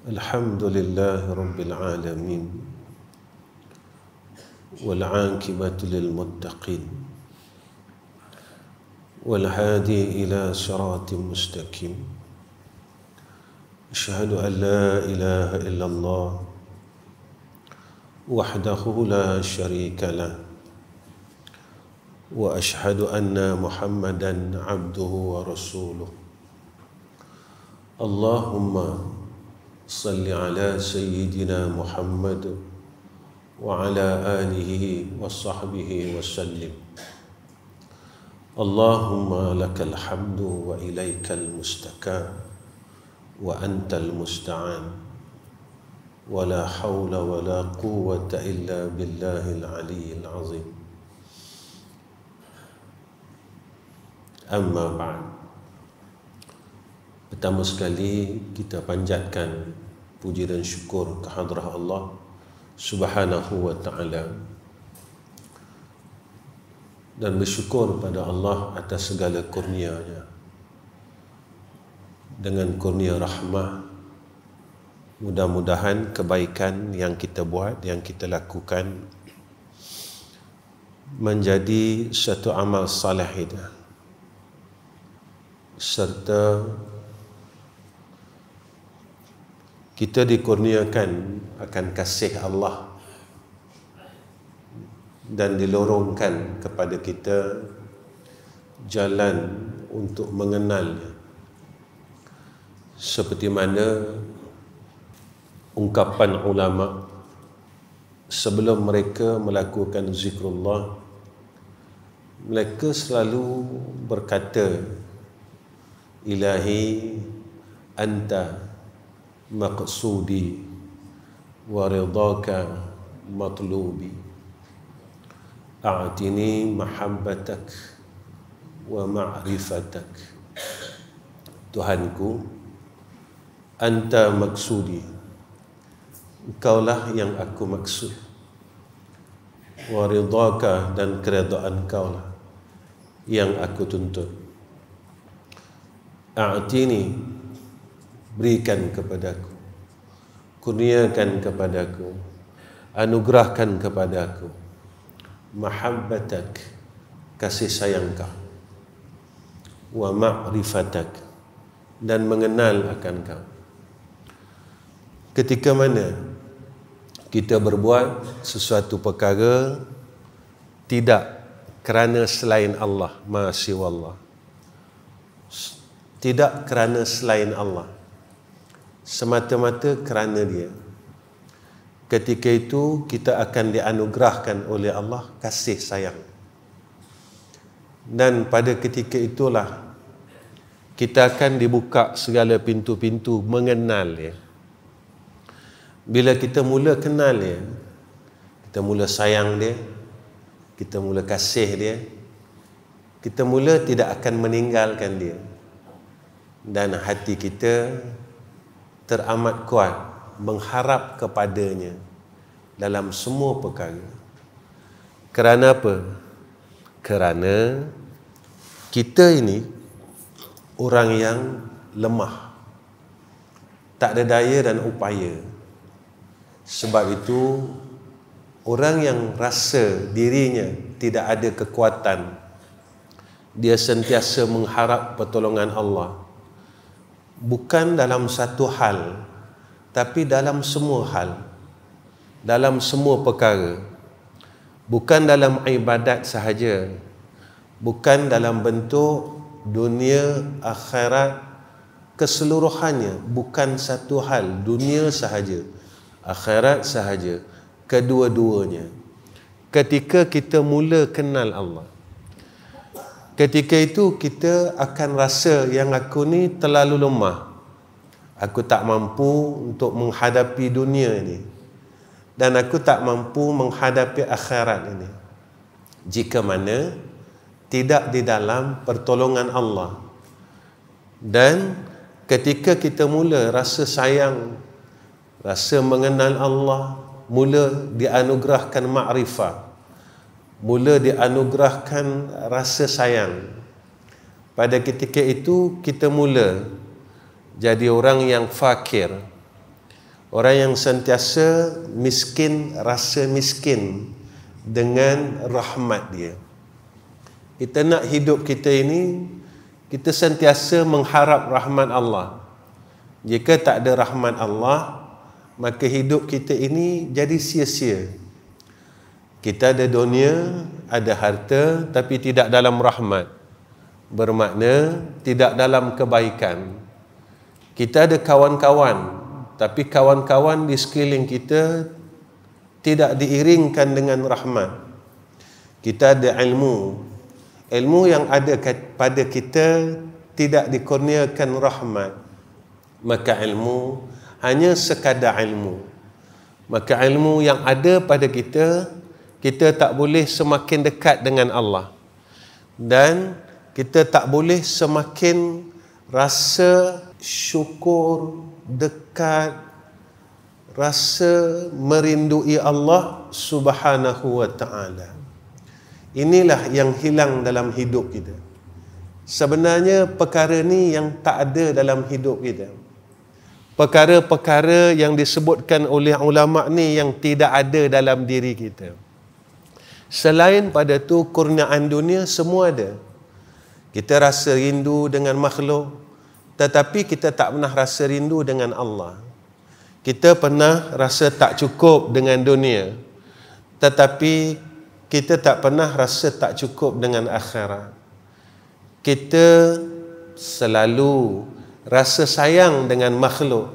الحمد لله رب العالمين والعاقبة للمتقين والهادي إلى صراط مستقيم أشهد أن لا إله إلا الله وحده لا شريك له وأشهد أن محمدا عبده ورسوله اللهم صل على سيدنا محمد وعلى آله وصحبه وسلم اللهم لك الحمد وإليك المستكان وأنت المستعان ولا حول ولا قوة إلا بالله العلي العظيم أما بعد. Pertama sekali kita panjatkan puji dan syukur kehadrat Allah Subhanahu wa ta'ala dan bersyukur pada Allah atas segala kurnia-Nya. Dengan kurnia rahmah, mudah-mudahan kebaikan yang kita buat, yang kita lakukan menjadi satu amal salih serta kita dikurniakan akan kasih Allah dan dilorongkan kepada kita jalan untuk mengenalnya, seperti mana ungkapan ulama sebelum mereka melakukan zikrullah, mereka selalu berkata, Ilahi anta maqsudi wa ridaka matlubi a'tini mahabbatak wa ma'rifatak. Tuhanku, anta maksudi, engkaulah yang aku maksud, wa ridaka, dan keredaan engkaulah yang aku tuntut. A'tini, berikan kepadaku, kurniakan kepadaku, anugerahkan kepadaku mahabbatak, kasih sayang kau, wa ma'rifatak, dan mengenal akan kau. Ketika mana kita berbuat sesuatu perkara tidak kerana selain Allah, ma'asiwallah, tidak kerana selain Allah, semata-mata kerana Dia, ketika itu kita akan dianugerahkan oleh Allah kasih sayang. Dan pada ketika itulah kita akan dibuka segala pintu-pintu mengenal Dia. Bila kita mula kenal Dia, kita mula sayang Dia, kita mula kasih Dia, kita mula tidak akan meninggalkan Dia, dan hati kita teramat kuat mengharap kepadanya dalam semua perkara. Kerana apa? Kerana kita ini orang yang lemah, tak ada daya dan upaya. Sebab itu orang yang rasa dirinya tidak ada kekuatan, dia sentiasa mengharap pertolongan Allah, bukan dalam satu hal, tapi dalam semua hal, dalam semua perkara. Bukan dalam ibadat sahaja, bukan dalam bentuk dunia akhirat keseluruhannya, bukan satu hal, dunia sahaja, akhirat sahaja, kedua-duanya. Ketika kita mula kenal Allah, ketika itu kita akan rasa yang aku ni terlalu lemah, aku tak mampu untuk menghadapi dunia ini, dan aku tak mampu menghadapi akhirat ini, jika mana tidak di dalam pertolongan Allah. Dan ketika kita mula rasa sayang, rasa mengenal Allah, mula dianugerahkan ma'rifah, mula dianugerahkan rasa sayang, pada ketika itu kita mula jadi orang yang fakir, Orang yang sentiasa miskin, rasa miskin dengan rahmat dia. Kita nak hidup kita ini, kita sentiasa mengharap rahmat Allah. Jika tak ada rahmat Allah, maka hidup kita ini jadi sia-sia. Kita ada dunia, ada harta, tapi tidak dalam rahmat. Bermakna tidak dalam kebaikan. Kita ada kawan-kawan, tapi kawan-kawan di sekeliling kita tidak diiringkan dengan rahmat. Kita ada ilmu. Ilmu yang ada pada kita tidak dikurniakan rahmat. Maka ilmu hanya sekadar ilmu. Maka ilmu yang ada pada kita, kita tak boleh semakin dekat dengan Allah. Dan kita tak boleh semakin rasa syukur, dekat, rasa merindui Allah Subhanahu wa ta'ala. Inilah yang hilang dalam hidup kita. Sebenarnya perkara ni yang tak ada dalam hidup kita. Perkara-perkara yang disebutkan oleh ulama ni yang tidak ada dalam diri kita. Selain pada tu, kurniaan dunia semua ada. Kita rasa rindu dengan makhluk, tetapi kita tak pernah rasa rindu dengan Allah. Kita pernah rasa tak cukup dengan dunia, tetapi kita tak pernah rasa tak cukup dengan akhirat. Kita selalu rasa sayang dengan makhluk,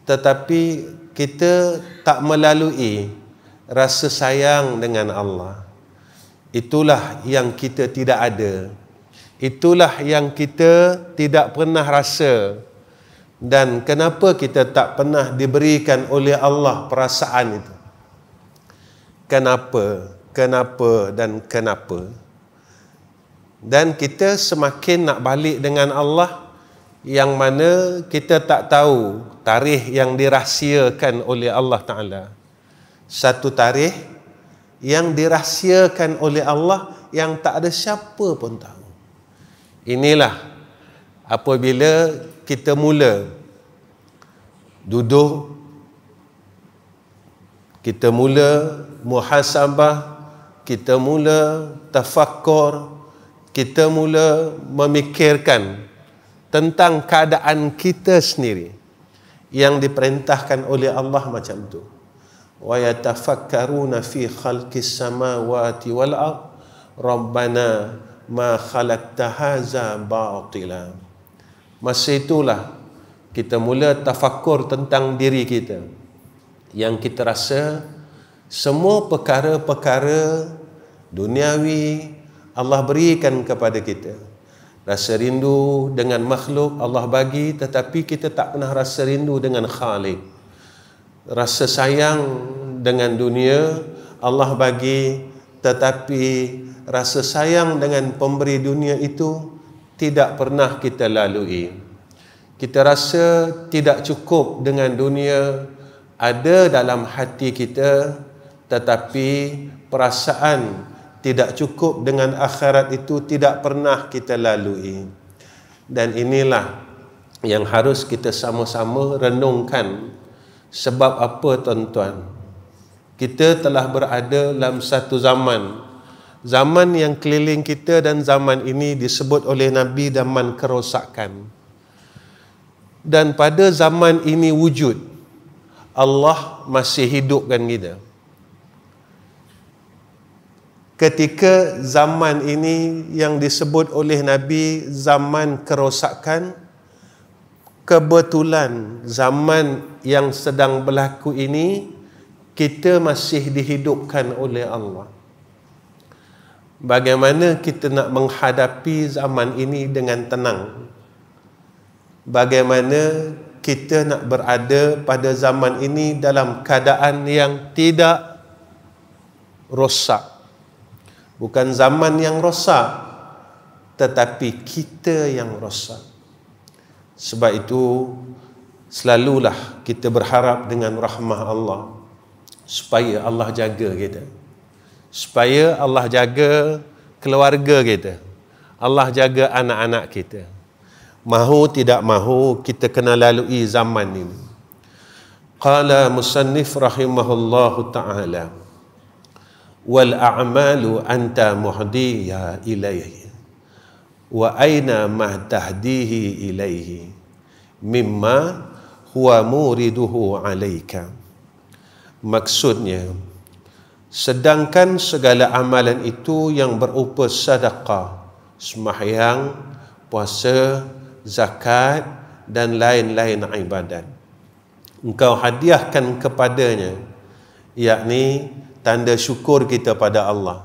tetapi kita tak melalui rasa sayang dengan Allah. Itulah yang kita tidak ada. Itulah yang kita tidak pernah rasa. Dan kenapa kita tak pernah diberikan oleh Allah perasaan itu? Kenapa? Kenapa dan kenapa? Dan kita semakin nak balik dengan Allah, yang mana kita tak tahu tarikh yang dirahsiakan oleh Allah Ta'ala. Satu tarikh yang dirahsiakan oleh Allah yang tak ada siapa pun tahu. Inilah apabila kita mula duduk, kita mula muhasabah, kita mula tafakkur, kita mula memikirkan tentang keadaan kita sendiri yang diperintahkan oleh Allah macam tu. Wa yatafakkaruna fi khalqis samawati wal ard rabbana ma khalaqta haza batila. Masa itulah kita mula tafakkur tentang diri kita, yang kita rasa semua perkara-perkara duniawi Allah berikan kepada kita. Rasa rindu dengan makhluk Allah bagi, tetapi kita tak pernah rasa rindu dengan Khalik. Rasa sayang dengan dunia Allah bagi, tetapi rasa sayang dengan pemberi dunia itu tidak pernah kita lalui. Kita rasa tidak cukup dengan dunia ada dalam hati kita, tetapi perasaan tidak cukup dengan akhirat itu tidak pernah kita lalui. Dan inilah yang harus kita sama-sama renungkan. Sebab apa, tuan-tuan? Kita telah berada dalam satu zaman yang keliling kita, dan zaman ini disebut oleh Nabi zaman kerosakan. Dan pada zaman ini wujud Allah masih hidupkan kita. Ketika zaman ini yang disebut oleh Nabi zaman kerosakan, kebetulan zaman yang sedang berlaku ini kita masih dihidupkan oleh Allah. Bagaimana kita nak menghadapi zaman ini dengan tenang? Bagaimana kita nak berada pada zaman ini dalam keadaan yang tidak rosak? Bukan zaman yang rosak, tetapi kita yang rosak. Sebab itu selalulah kita berharap dengan rahmah Allah, supaya Allah jaga kita, supaya Allah jaga keluarga kita, Allah jaga anak-anak kita. Mahu tidak mahu kita kena lalui zaman ini. Qala musannif rahimahullahu ta'ala, wal a'malu anta muhdiya ilaihi wa aina ma tahdihi ilaihi mimma huwa muriduhu alaika. Maksudnya, sedangkan segala amalan itu yang berupa sedekah, sembahyang, puasa, zakat dan lain-lain ibadat, engkau hadiahkan kepadanya, yakni tanda syukur kita pada Allah.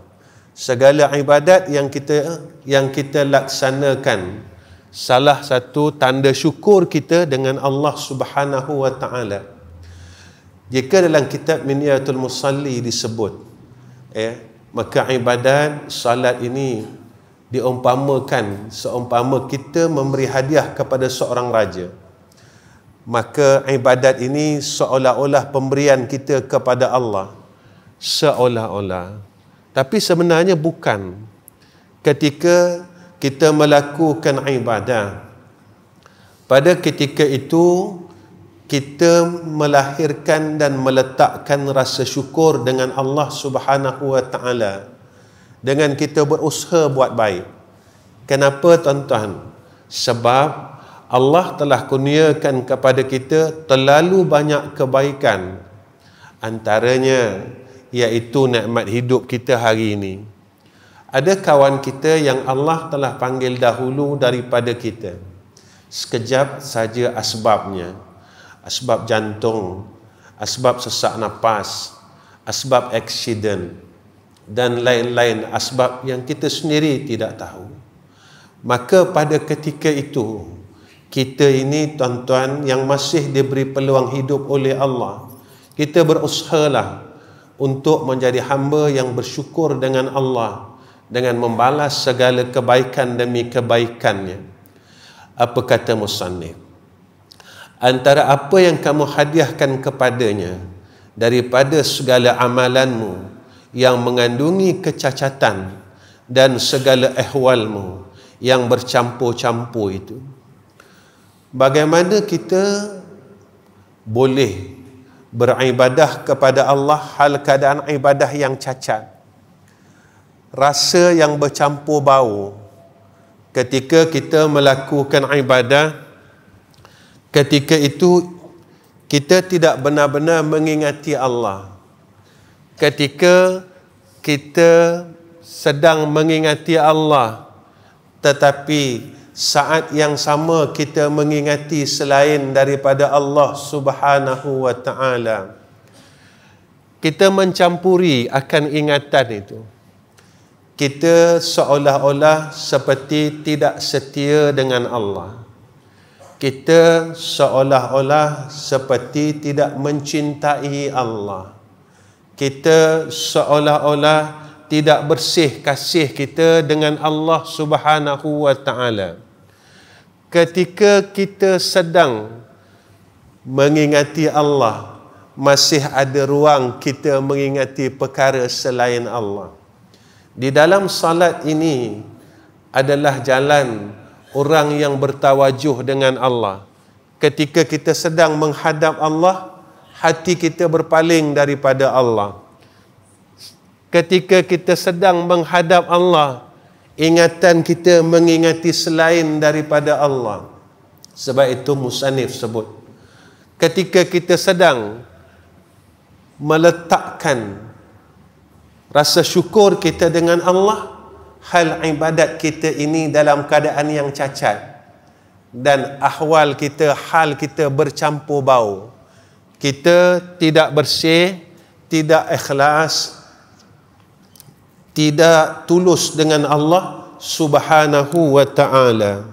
Segala ibadat yang kita laksanakan, salah satu tanda syukur kita dengan Allah Subhanahu wa taala. Jika dalam kitab Minyatul Musalli disebut, maka ibadat salat ini diumpamakan seumpama kita memberi hadiah kepada seorang raja. Maka ibadat ini seolah-olah pemberian kita kepada Allah. Seolah-olah. Tapi sebenarnya bukan. Ketika kita melakukan ibadah, pada ketika itu kita melahirkan dan meletakkan rasa syukur dengan Allah Subhanahu wa taala, dengan kita berusaha buat baik. Kenapa tuan-tuan? Sebab Allah telah kurniakan kepada kita terlalu banyak kebaikan. Antaranya iaitu nikmat hidup kita hari ini. Ada kawan kita yang Allah telah panggil dahulu daripada kita. Sekejap saja asbabnya. Asbab jantung, asbab sesak nafas, asbab aksiden dan lain-lain asbab yang kita sendiri tidak tahu. Maka pada ketika itu, kita ini tuan-tuan yang masih diberi peluang hidup oleh Allah, kita berusahalah untuk menjadi hamba yang bersyukur dengan Allah, dengan membalas segala kebaikan demi kebaikannya. Apa kata musannif? Antara apa yang kamu hadiahkan kepadanya daripada segala amalanmu yang mengandungi kecacatan dan segala ehwalmu yang bercampur-campur itu, bagaimana kita boleh beribadah kepada Allah hal keadaan ibadah yang cacat, rasa yang bercampur bau ketika kita melakukan ibadah? Ketika itu kita tidak benar-benar mengingati Allah. Ketika kita sedang mengingati Allah, tetapi saat yang sama kita mengingati selain daripada Allah Subhanahu wa taala, kita mencampuri akan ingatan itu. Kita seolah-olah seperti tidak setia dengan Allah. Kita seolah-olah seperti tidak mencintai Allah. Kita seolah-olah tidak bersih kasih kita dengan Allah Subhanahu wa taala. Ketika kita sedang mengingati Allah, masih ada ruang kita mengingati perkara selain Allah. Di dalam salat ini adalah jalan orang yang bertawajuh dengan Allah. Ketika kita sedang menghadap Allah, hati kita berpaling daripada Allah. Ketika kita sedang menghadap Allah, ingatan kita mengingati selain daripada Allah. Sebab itu musannif sebut, ketika kita sedang meletakkan rasa syukur kita dengan Allah, hal ibadat kita ini dalam keadaan yang cacat dan ahwal kita, hal kita bercampur bau. Kita tidak bersih, tidak ikhlas, tidak tulus dengan Allah Subhanahu wa taala.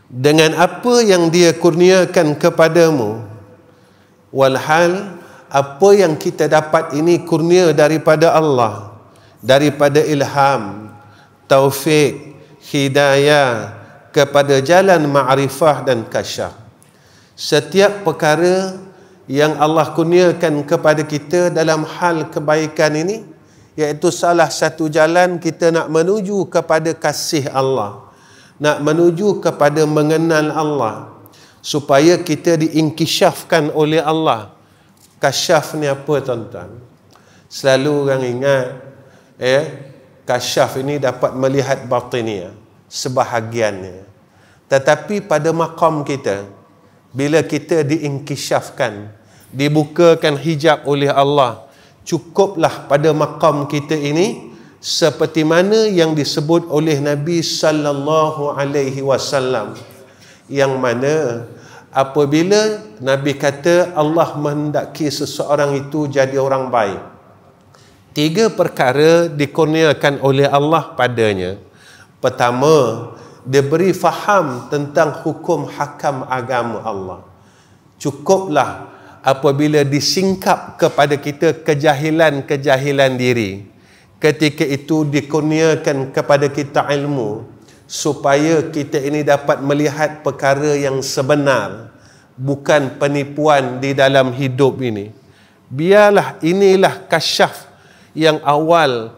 Dengan apa yang Dia kurniakan kepadamu, walhal apa yang kita dapat ini kurnia daripada Allah, daripada ilham, taufik, hidayah kepada jalan ma'rifah dan kasyaf. Setiap perkara yang Allah kurniakan kepada kita dalam hal kebaikan ini, iaitu salah satu jalan kita nak menuju kepada kasih Allah, nak menuju kepada mengenal Allah. supaya kita diinkishafkan oleh Allah. Kasyaf ni apa tuan-tuan? Selalu orang ingat kasyaf ini dapat melihat batiniah, sebahagiannya. Tetapi pada maqam kita, bila kita diinkishafkan, dibukakan hijab oleh Allah, cukuplah pada maqam kita ini seperti mana yang disebut oleh Nabi sallallahu alaihi wasallam, yang mana apabila Nabi kata Allah menghendaki seseorang itu jadi orang baik, 3 perkara dikurniakan oleh Allah padanya. Pertama, dia beri faham tentang hukum hakam agama Allah. Cukuplah apabila disingkap kepada kita kejahilan-kejahilan diri, ketika itu dikurniakan kepada kita ilmu, supaya kita ini dapat melihat perkara yang sebenar, bukan penipuan di dalam hidup ini. Biarlah inilah kasyaf yang awal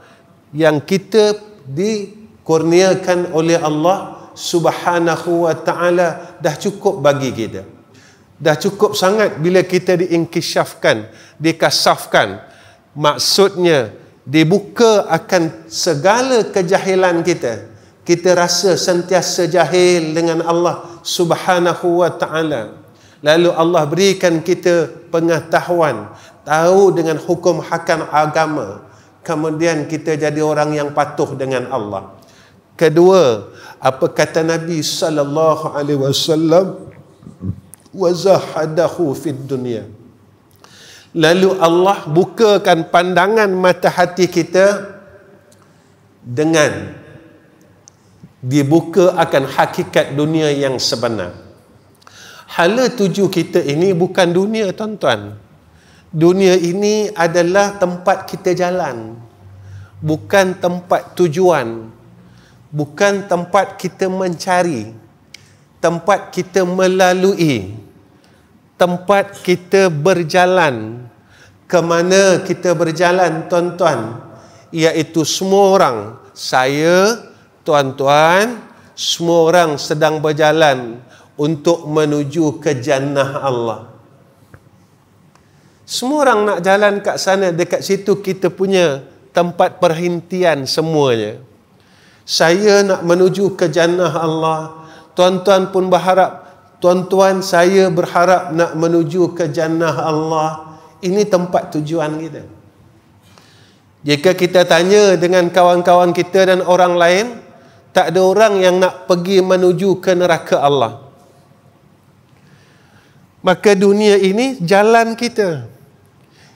yang kita dikurniakan oleh Allah Subhanahu wa ta'ala. Dah cukup bagi kita. Dah cukup sangat bila kita diinkishafkan, dikasafkan. Maksudnya dibuka akan segala kejahilan kita. Kita rasa sentiasa jahil dengan Allah Subhanahu wa ta'ala. Lalu Allah berikan kita pengetahuan, tahu dengan hukum hakam agama. Kemudian kita jadi orang yang patuh dengan Allah. Kedua, apa kata Nabi sallallahu alaihi wasallam? Wa zahadahu fid dunya. Lalu Allah bukakan pandangan mata hati kita dengan dibuka akan hakikat dunia yang sebenar. Hala tuju kita ini bukan dunia, tuan-tuan. Dunia ini adalah tempat kita jalan, bukan tempat tujuan, bukan tempat kita mencari, tempat kita melalui, tempat kita berjalan. Kemana kita berjalan, tuan-tuan? Iaitu semua orang, saya, tuan-tuan, semua orang sedang berjalan untuk menuju ke jannah Allah. Semua orang nak jalan kat sana, dekat situ kita punya tempat perhentian semuanya. Saya nak menuju ke jannah Allah. Tuan-tuan pun berharap, tuan-tuan saya berharap nak menuju ke jannah Allah. Ini tempat tujuan kita. Jika kita tanya dengan kawan-kawan kita dan orang lain, tak ada orang yang nak pergi menuju ke neraka Allah. Maka dunia ini jalan kita.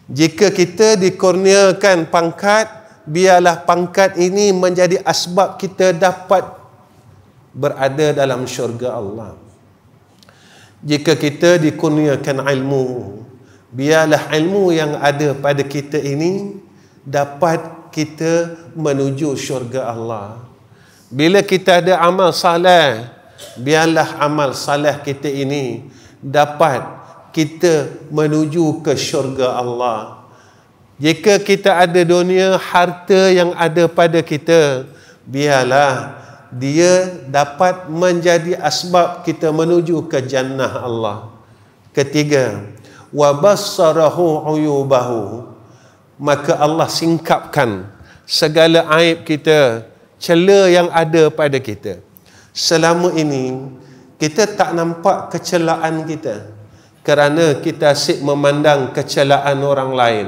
Jika kita dikurniakan pangkat, biarlah pangkat ini menjadi asbab kita dapat berada dalam syurga Allah. Jika kita dikurniakan ilmu, biarlah ilmu yang ada pada kita ini dapat kita menuju syurga Allah. Bila kita ada amal saleh, biarlah amal saleh kita ini dapat kita menuju ke syurga Allah. Jika kita ada dunia, harta yang ada pada kita, biarlah dia dapat menjadi asbab kita menuju ke jannah Allah. Ketiga, wa bassarahu uyubahu, maka Allah singkapkan segala aib kita, celah yang ada pada kita. Selama ini kita tak nampak kecelaan kita kerana kita asyik memandang kecelaan orang lain.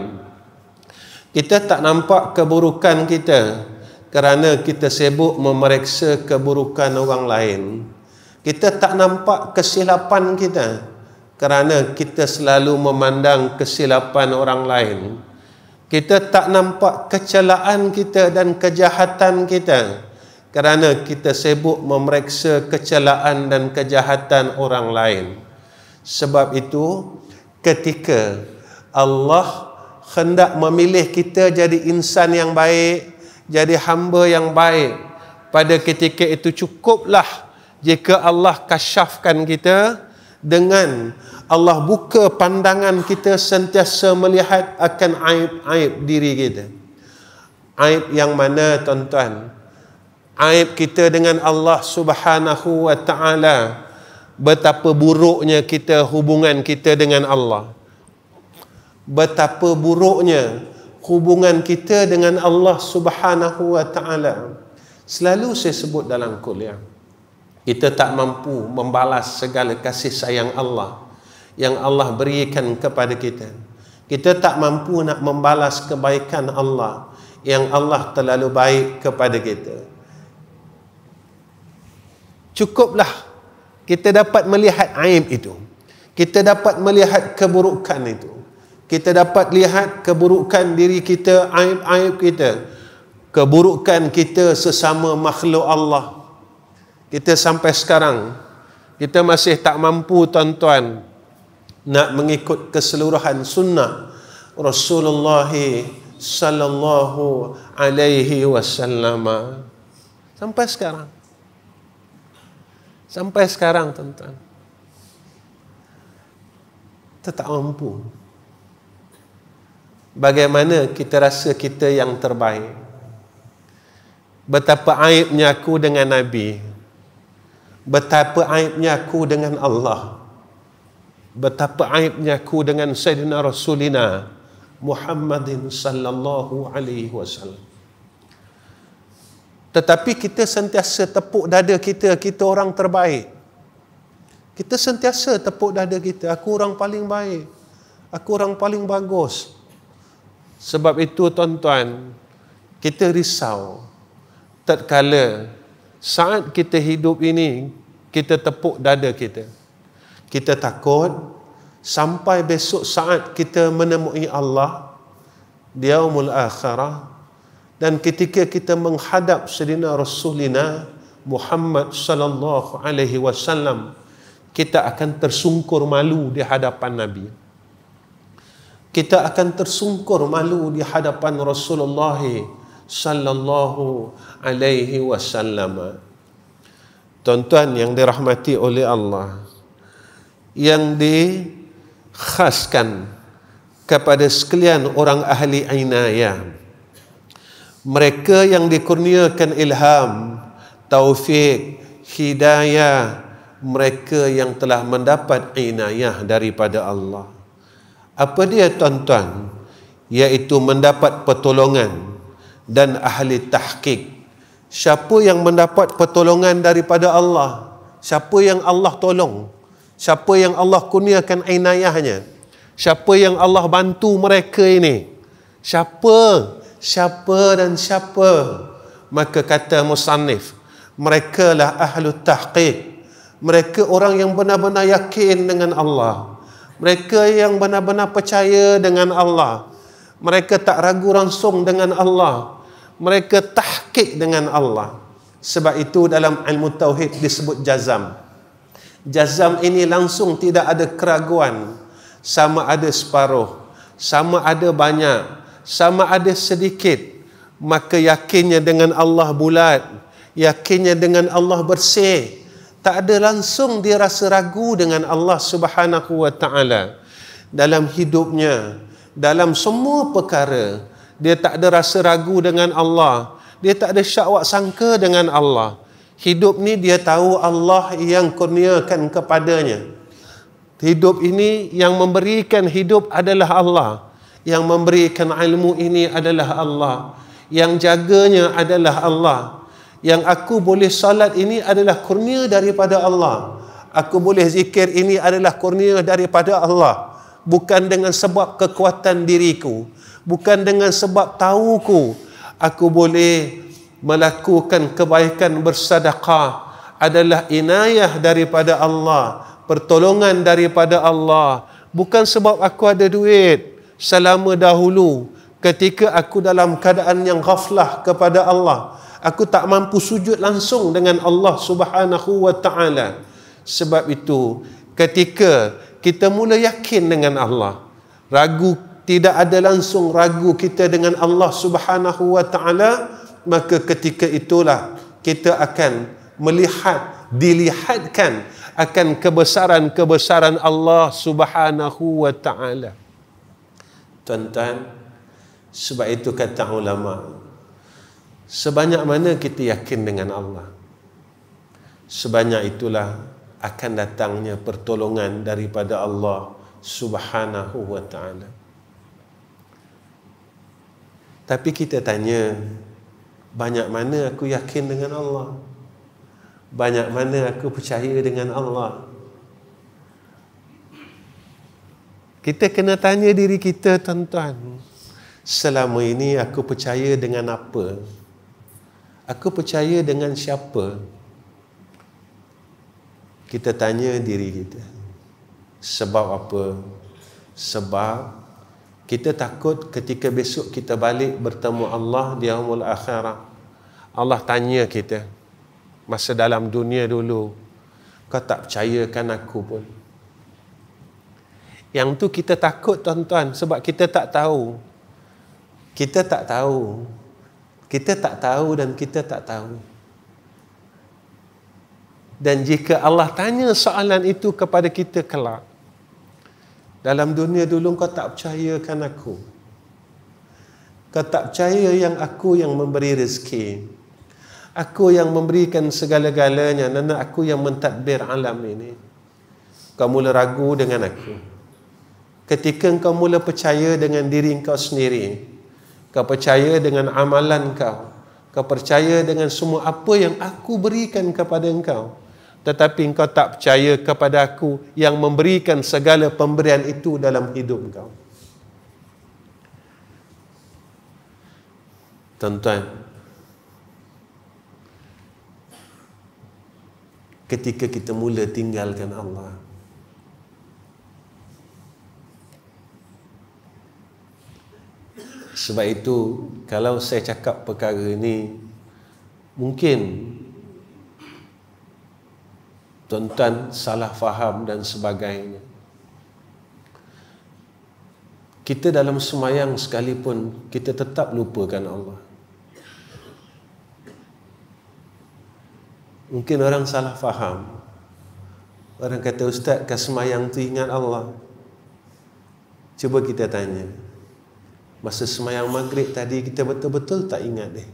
Kita tak nampak keburukan kita kerana kita sibuk memeriksa keburukan orang lain. Kita tak nampak kesilapan kita kerana kita selalu memandang kesilapan orang lain. Kita tak nampak kecelaan kita dan kejahatan kita kerana kita sibuk memeriksa kecelaan dan kejahatan orang lain. Sebab itu, ketika Allah hendak memilih kita jadi insan yang baik, jadi hamba yang baik, pada ketika itu cukuplah jika Allah kasyafkan kita dengan Allah buka pandangan kita sentiasa melihat akan aib-aib diri kita. Aib yang mana, tuan-tuan? Aib kita dengan Allah Subhanahu wa ta'ala. betapa buruknya hubungan kita dengan Allah. Betapa buruknya hubungan kita dengan Allah Subhanahu wa taala. Selalu saya sebut dalam kuliah, kita tak mampu membalas segala kasih sayang Allah yang Allah berikan kepada kita. Kita tak mampu nak membalas kebaikan Allah yang Allah terlalu baik kepada kita. Cukuplah kita dapat melihat aib itu. Kita dapat melihat keburukan itu. Kita dapat lihat keburukan diri kita, aib-aib kita, keburukan kita sesama makhluk Allah. Kita sampai sekarang, kita masih tak mampu, tuan-tuan, nak mengikut keseluruhan sunnah Rasulullah sallallahu alaihi wasallam. Sampai sekarang. Sampai sekarang, tuan-tuan, kita tak mampu. Bagaimana kita rasa kita yang terbaik? Betapa aibnya aku dengan Nabi. Betapa aibnya aku dengan Allah. Betapa aibnya aku dengan Sayyidina Rasulina Muhammadin sallallahu alaihi wasallam. Tetapi kita sentiasa tepuk dada kita orang terbaik. Kita sentiasa tepuk dada kita, aku orang paling baik, aku orang paling bagus. Sebab itu, tuan-tuan, kita risau tatkala saat kita hidup ini, kita tepuk dada kita. Kita takut sampai besok saat kita menemui Allah di yaumul akhirah, dan ketika kita menghadap Sayyidina Rasulina Muhammad sallallahu alaihi wasallam, kita akan tersungkur malu di hadapan Nabi. Kita akan tersungkur malu di hadapan Rasulullah sallallahu alaihi wasallam. Tuan-tuan yang dirahmati oleh Allah, yang dikhaskan kepada sekalian orang ahli inayah, mereka yang dikurniakan ilham, taufik, hidayah, mereka yang telah mendapat inayah daripada Allah. Apa dia, tuan-tuan? Iaitu mendapat pertolongan dan ahli tahqiq. Siapa yang mendapat pertolongan daripada Allah? Siapa yang Allah tolong? Siapa yang Allah kurniakan inayahnya? Siapa yang Allah bantu mereka ini? Siapa dan siapa? Maka kata musannif, merekalah ahlu tahqiq. Mereka orang yang benar-benar yakin dengan Allah. Mereka yang benar-benar percaya dengan Allah. Mereka tak ragu rangsung dengan Allah. Mereka tahqiq dengan Allah. Sebab itu dalam ilmu tauhid disebut jazam. Jazam ini langsung tidak ada keraguan. Sama ada separuh, sama ada banyak, sama ada sedikit, maka yakinnya dengan Allah bulat, yakinnya dengan Allah bersih. Tak ada langsung dia rasa ragu dengan Allah Subhanahu wa taala dalam hidupnya, dalam semua perkara. Dia tak ada rasa ragu dengan Allah, dia tak ada syak sangka dengan Allah. Hidup ni dia tahu Allah yang kurniakan kepadanya. Hidup ini yang memberikan hidup adalah Allah. Yang memberikan ilmu ini adalah Allah. Yang jaganya adalah Allah. Yang aku boleh salat ini adalah kurnia daripada Allah. Aku boleh zikir ini adalah kurnia daripada Allah. Bukan dengan sebab kekuatan diriku, bukan dengan sebab tahuku. Aku boleh melakukan kebaikan bersedekah adalah inayah daripada Allah, pertolongan daripada Allah. Bukan sebab aku ada duit. Selama dahulu ketika aku dalam keadaan yang ghaflah kepada Allah, aku tak mampu sujud langsung dengan Allah Subhanahu wa taala. Sebab itu ketika kita mula yakin dengan Allah, ragu tidak ada langsung ragu kita dengan Allah Subhanahu wa taala, maka ketika itulah kita akan melihat, dilihatkan akan kebesaran-kebesaran Allah Subhanahu wa taala. Tuan-tuan, sebab itu kata ulama, sebanyak mana kita yakin dengan Allah, sebanyak itulah akan datangnya pertolongan daripada Allah Subhanahu wa ta'ala. Tapi kita tanya, banyak mana aku yakin dengan Allah? Banyak mana aku percaya dengan Allah? Kita kena tanya diri kita, tuan-tuan. Selama ini aku percaya dengan apa? Aku percaya dengan siapa? Kita tanya diri kita. Sebab apa? Sebab kita takut ketika besok kita balik bertemu Allah di yaumul akhirah. Allah tanya kita, masa dalam dunia dulu, kau tak percayakan aku pun. Yang tu kita takut, tuan-tuan, sebab kita tak tahu. Kita tak tahu. Kita tak tahu dan kita tak tahu. Dan jika Allah tanya soalan itu kepada kita kelak, dalam dunia dulu kau tak percayakan aku. Kau tak percaya yang aku yang memberi rezeki. Aku yang memberikan segala-galanya, dan aku yang mentadbir alam ini. Kau mula ragu dengan aku. Ketika kau mula percaya dengan diri kau sendiri, kau percaya dengan amalan kau, kau percaya dengan semua apa yang aku berikan kepada engkau, tetapi engkau tak percaya kepada aku yang memberikan segala pemberian itu dalam hidup engkau. Tuan-tuan, ketika kita mula tinggalkan Allah, sebab itu kalau saya cakap perkara ini, mungkin tuan-tuan salah faham dan sebagainya. Kita dalam semayang sekalipun, kita tetap lupakan Allah. Mungkin orang salah faham. Orang kata, Ustaz, kat semayang tu ingat Allah. Cuba kita tanya, masa semayang maghrib tadi kita betul-betul tak ingat dia?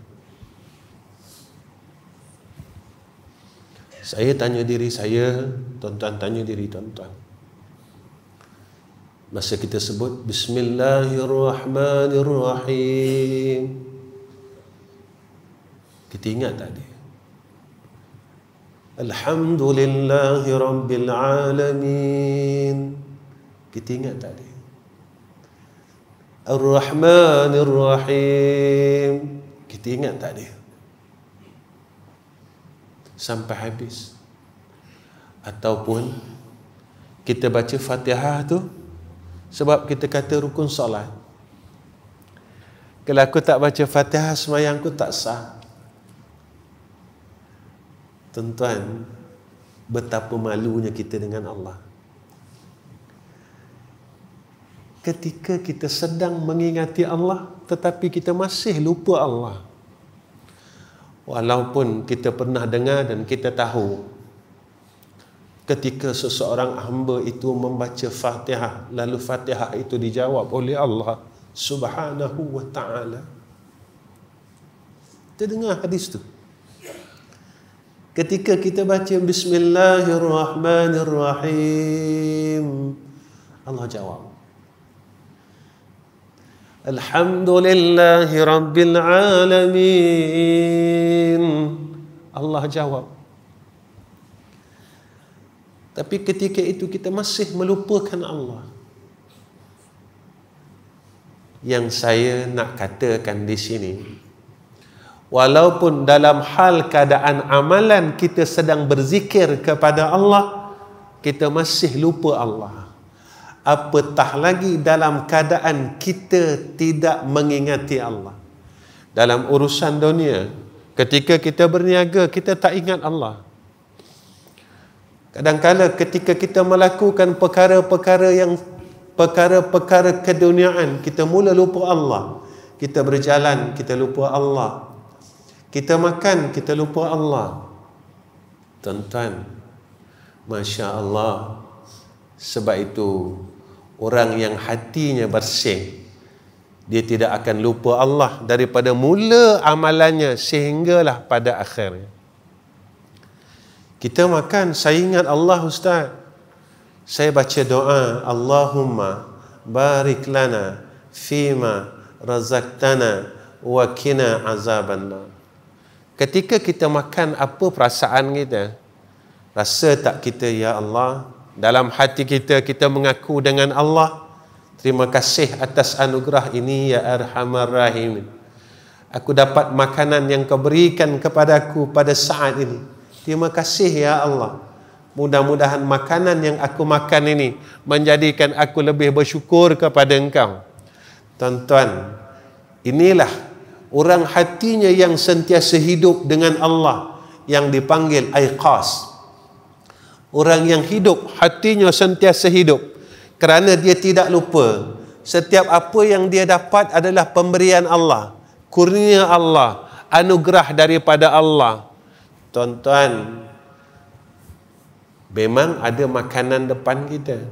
Saya tanya diri saya, tuan-tuan tanya diri tuan-tuan. Masa kita sebut Bismillahirrahmanirrahim, kita ingat tak dia? Alhamdulillahi Rabbil Alamin, kita ingat tak dia? Ar-Rahmanir-Rahim, kita ingat tak dia? Sampai habis. Ataupun kita baca Fatihah tu sebab kita kata rukun solat. Kalau aku tak baca Fatihah, semayangku tak sah. Tuan-tuan, betapa malunya kita dengan Allah. Ketika kita sedang mengingati Allah, tetapi kita masih lupa Allah. Walaupun kita pernah dengar dan kita tahu, ketika seseorang hamba itu membaca Fatihah, lalu Fatihah itu dijawab oleh Allah Subhanahu wa ta'ala. Kita dengar hadis tu. Ketika kita baca Bismillahirrahmanirrahim, Allah jawab. Alhamdulillahi Rabbil Alamin, Allah jawab. Tapi ketika itu kita masih melupakan Allah. Yang saya nak katakan di sini, walaupun dalam hal keadaan amalan kita sedang berzikir kepada Allah, kita masih lupa Allah. Apatah lagi dalam keadaan kita tidak mengingati Allah. Dalam urusan dunia, ketika kita berniaga, kita tak ingat Allah. Kadang-kadang ketika kita melakukan perkara-perkara keduniaan, kita mula lupa Allah. Kita berjalan, kita lupa Allah. Kita makan, kita lupa Allah. Tuan-tuan, Masya Allah. Sebab itu, orang yang hatinya bersih, dia tidak akan lupa Allah daripada mula amalannya sehinggalah pada akhirnya. Kita makan, saya ingat Allah Ustaz. Saya baca doa, Allahumma barik lana fima razaqtana wa qina azabannar. Ketika kita makan, apa perasaan kita? Rasa tak kita, ya Allah, dalam hati kita, kita mengaku dengan Allah, terima kasih atas anugerah ini ya Arhamar Rahimin. Aku dapat makanan yang kau berikan kepadaku pada saat ini. Terima kasih ya Allah. Mudah-mudahan makanan yang aku makan ini menjadikan aku lebih bersyukur kepada Engkau. Tuan-tuan, inilah orang hatinya yang sentiasa hidup dengan Allah, yang dipanggil aiqas. Orang yang hidup, hatinya sentiasa hidup, kerana dia tidak lupa setiap apa yang dia dapat adalah pemberian Allah, kurnia Allah, anugerah daripada Allah. Tuan-tuan, memang ada makanan depan kita,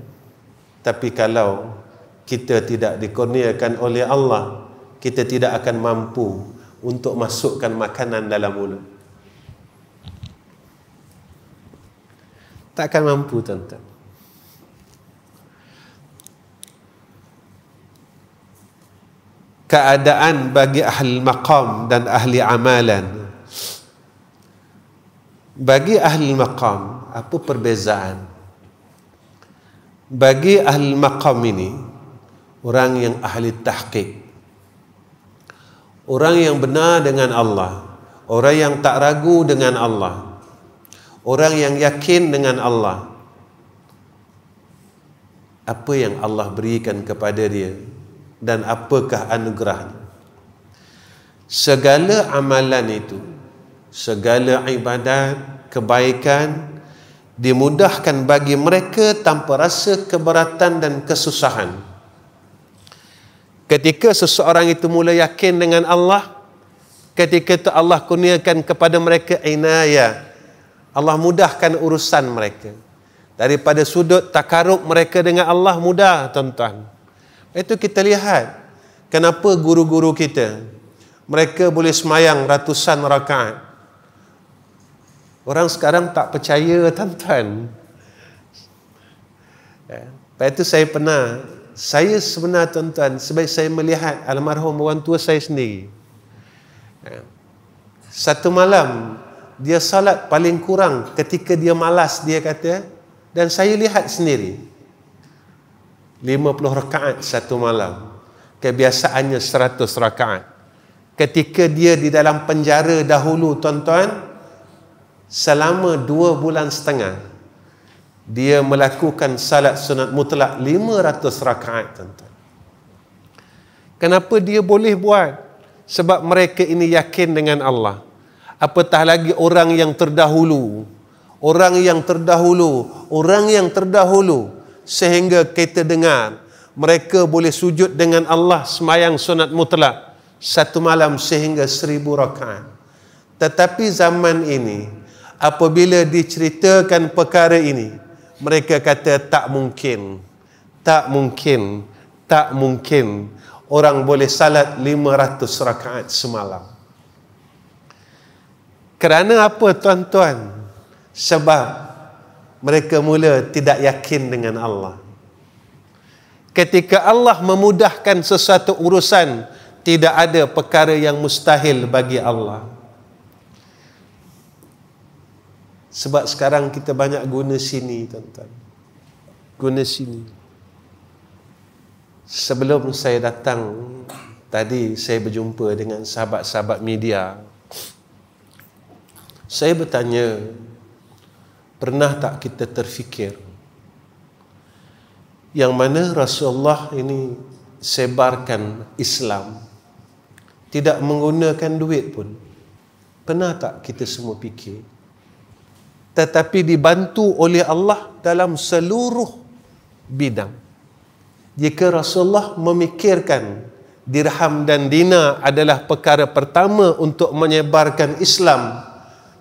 tapi kalau kita tidak dikurniakan oleh Allah, kita tidak akan mampu untuk masukkan makanan dalam mulut. Tak akan mampu, tuan-tuan. Keadaan bagi ahli maqam dan ahli amalan. Bagi ahli maqam, apa perbezaan? Bagi ahli maqam ini, orang yang ahli tahqiq, orang yang benar dengan Allah, orang yang tak ragu dengan Allah, orang yang yakin dengan Allah. Apa yang Allah berikan kepada dia dan apakah anugerahnya? Segala amalan itu, segala ibadat, kebaikan dimudahkan bagi mereka tanpa rasa keberatan dan kesusahan. Ketika seseorang itu mula yakin dengan Allah, ketika itu Allah kurniakan kepada mereka inayah, Allah mudahkan urusan mereka. Daripada sudut takarub mereka dengan Allah mudah, tuan-tuan. Itu kita lihat kenapa guru-guru kita, mereka boleh semayang ratusan rakaat. Orang sekarang tak percaya, tuan-tuan. Lepas itu saya sebenarnya, tuan-tuan, sebab saya melihat almarhum orang tua saya sendiri. Satu malam, dia salat paling kurang ketika dia malas, dia kata, dan saya lihat sendiri, 50 rakaat satu malam. Kebiasaannya 100 rakaat. Ketika dia di dalam penjara dahulu, tuan-tuan, selama 2 bulan setengah, dia melakukan salat sunat mutlak 500 rakaat, tuan-tuan. Kenapa dia boleh buat? Sebab mereka ini yakin dengan Allah. Apatah lagi orang yang terdahulu, orang yang terdahulu, sehingga kita dengar mereka boleh sujud dengan Allah semayang sunat mutlak satu malam sehingga 1000 rakaat. Tetapi zaman ini, apabila diceritakan perkara ini, mereka kata tak mungkin orang boleh salat 500 rakaat semalam. Kerana apa, tuan-tuan? Sebab mereka mula tidak yakin dengan Allah. Ketika Allah memudahkan sesuatu urusan, tidak ada perkara yang mustahil bagi Allah. Sebab sekarang kita banyak guna sini, tuan-tuan. Guna sini. Sebelum saya datang tadi, saya berjumpa dengan sahabat-sahabat media. Saya bertanya, pernah tak kita terfikir yang mana Rasulullah ini sebarkan Islam tidak menggunakan duit pun? Pernah tak kita semua fikir? Tetapi dibantu oleh Allah dalam seluruh bidang. Jika Rasulullah memikirkan dirham dan dinar adalah perkara pertama untuk menyebarkan Islam,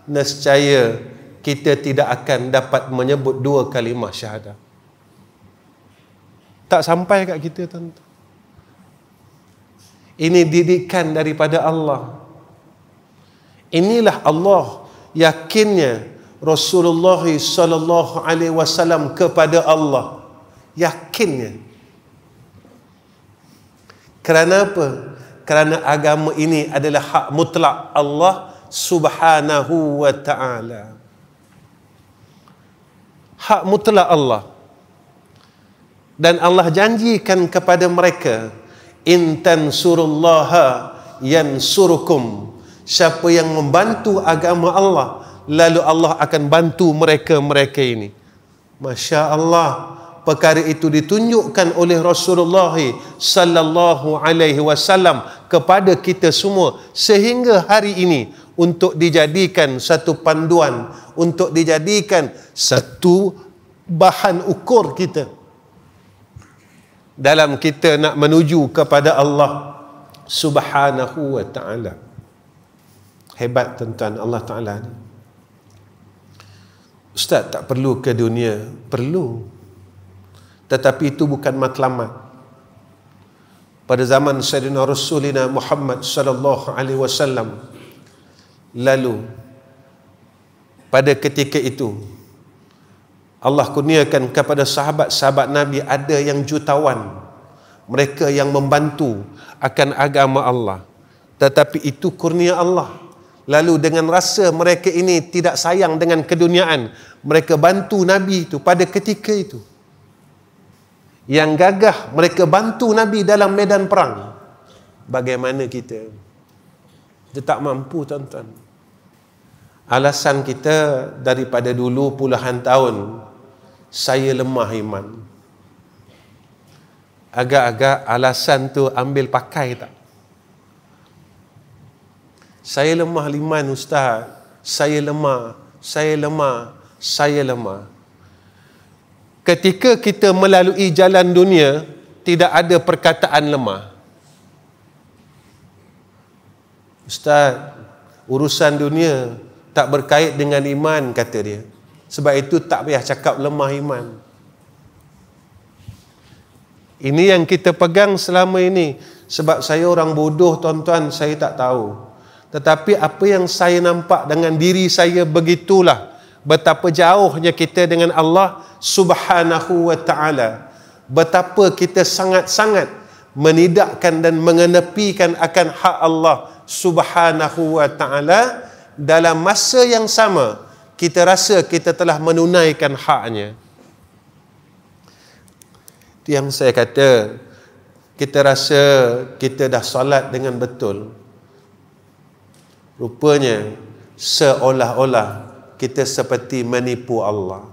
nescaya kita tidak akan dapat menyebut 2 kalimah syahadah. Tak sampai kat kita, tuan-tuan. Ini didikan daripada Allah. Inilah Allah yakinnya Rasulullah sallallahu alaihi wasallam kepada Allah. Yakinnya. Kerana apa? Kerana agama ini adalah hak mutlak Allah subhanahu wa ta'ala. Hak mutlak Allah. Dan Allah janjikan kepada mereka, in tansurullaha yansurukum. Siapa yang membantu agama Allah, lalu Allah akan bantu mereka-mereka ini. Masya Allah, perkara itu ditunjukkan oleh Rasulullah sallallahu alaihi wasallam kepada kita semua sehingga hari ini untuk dijadikan satu panduan, untuk dijadikan satu bahan ukur kita dalam kita nak menuju kepada Allah subhanahu wa ta'ala. Hebat tuan-tuan Allah Ta'ala ni. Ustaz tak perlu ke dunia? Perlu. Tetapi itu bukan matlamat. Pada zaman Sayyidina Rasulina Muhammad sallallahu alaihi wasallam, lalu pada ketika itu Allah kurniakan kepada sahabat-sahabat Nabi ada yang jutawan, mereka yang membantu akan agama Allah. Tetapi itu kurnia Allah. Lalu dengan rasa mereka ini tidak sayang dengan keduniaan, mereka bantu Nabi itu pada ketika itu. Yang gagah mereka bantu Nabi dalam medan perang. Bagaimana kita? Kita tak mampu tuan-tuan. Alasan kita daripada dulu puluhan tahun, saya lemah iman. Agak-agak alasan tu ambil pakai tak? Saya lemah iman Ustaz. Saya lemah. Ketika kita melalui jalan dunia, tidak ada perkataan lemah. Ustaz, urusan dunia tak berkait dengan iman, kata dia. Sebab itu tak payah cakap lemah iman. Ini yang kita pegang selama ini. Sebab saya orang bodoh tuan-tuan, saya tak tahu. Tetapi apa yang saya nampak dengan diri saya begitulah. Betapa jauhnya kita dengan Allah subhanahu wa ta'ala. Betapa kita sangat-sangat menidakkan dan mengenepikan akan hak Allah subhanahu wa ta'ala. Dalam masa yang sama, kita rasa kita telah menunaikan haknya. Itu yang saya kata, kita rasa kita dah solat dengan betul. Rupanya seolah-olah kita seperti menipu Allah.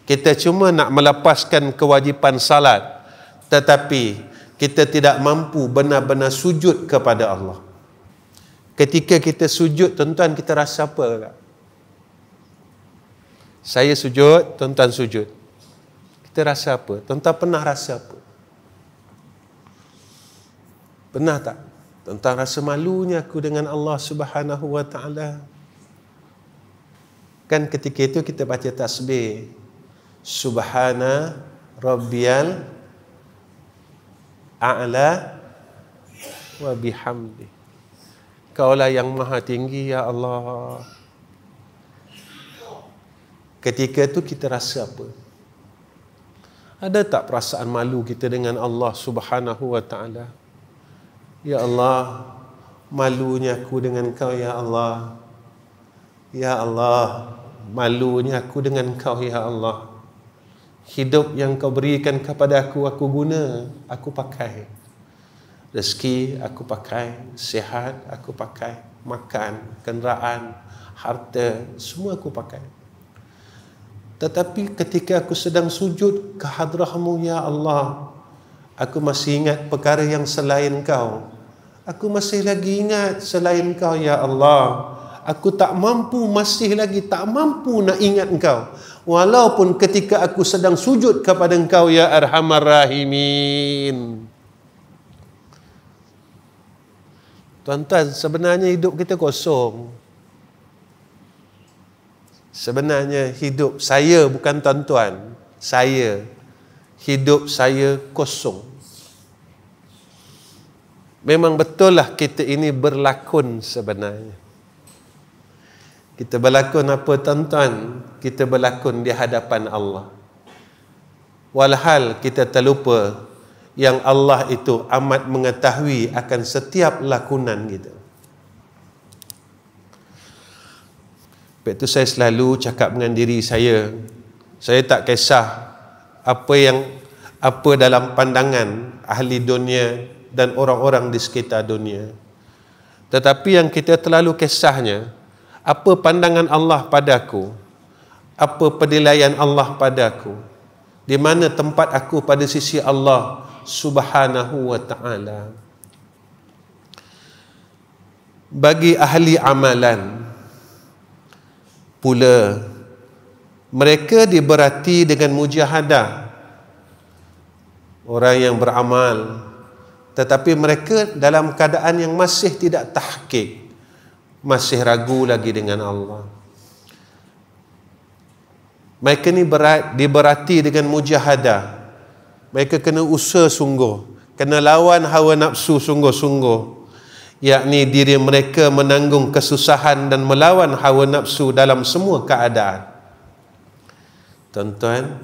Kita cuma nak melepaskan kewajipan salat, tetapi kita tidak mampu benar-benar sujud kepada Allah. Ketika kita sujud, tuan-tuan, kita rasa apa? Saya sujud, tuan-tuan sujud. Kita rasa apa? Tuan-tuan pernah rasa apa? Pernah tak? Tuan-tuan rasa malunya aku dengan Allah subhanahu wa ta'ala. Kan ketika itu kita baca tasbih. Subhana rabbiyal a'la wa bihamdi. Kaulah yang maha tinggi ya Allah. Ketika itu kita rasa apa? Ada tak perasaan malu kita dengan Allah subhanahu wa ta'ala? Ya Allah, malunya aku dengan kau ya Allah. Ya Allah, malunya aku dengan kau ya Allah. Hidup yang kau berikan kepada aku guna, aku pakai. Rezeki aku pakai, sihat aku pakai, makan, kenderaan, harta, semua aku pakai. Tetapi ketika aku sedang sujud ke hadrah-Mu ya Allah, aku masih ingat perkara yang selain kau. Aku masih lagi ingat selain kau ya Allah. Aku tak mampu, masih lagi tak mampu nak ingat engkau. Walaupun ketika aku sedang sujud kepada engkau ya Arhamar Rahimin. Tuan-tuan, sebenarnya hidup kita kosong. Sebenarnya hidup saya, bukan tuan-tuan, saya, hidup saya kosong. Memang betul lah kita ini berlakon sebenarnya. Kita berlakon apa tuan-tuan? Kita berlakon di hadapan Allah. Walhal kita terlupa yang Allah itu amat mengetahui akan setiap lakonan kita. Sebab itu saya selalu cakap dengan diri saya tak kisah apa dalam pandangan ahli dunia dan orang-orang di sekitar dunia. Tetapi yang kita terlalu kisahnya, apa pandangan Allah padaku, apa penilaian Allah padaku, di mana tempat aku pada sisi Allah Subhanahu wa ta'ala. Bagi ahli amalan pula, mereka diberati dengan mujahadah, orang yang beramal, tetapi mereka dalam keadaan yang masih tidak tahqiq, masih ragu lagi dengan Allah. Mereka ni diberati dengan mujahadah. Mereka kena usaha sungguh, kena lawan hawa nafsu sungguh-sungguh, yakni diri mereka menanggung kesusahan dan melawan hawa nafsu dalam semua keadaan. Tuan-tuan,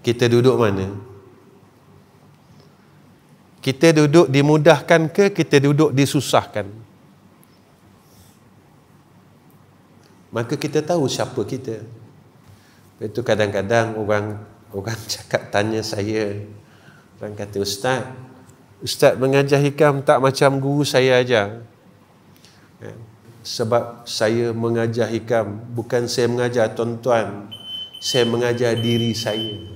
kita duduk mana? Kita duduk dimudahkan ke kita duduk disusahkan? Maka kita tahu siapa kita. Itu kadang-kadang orang cakap tanya saya, orang kata, Ustaz mengajar hikam tak macam guru saya ajar. Sebab saya mengajar hikam, bukan saya mengajar tuan-tuan, saya mengajar diri saya.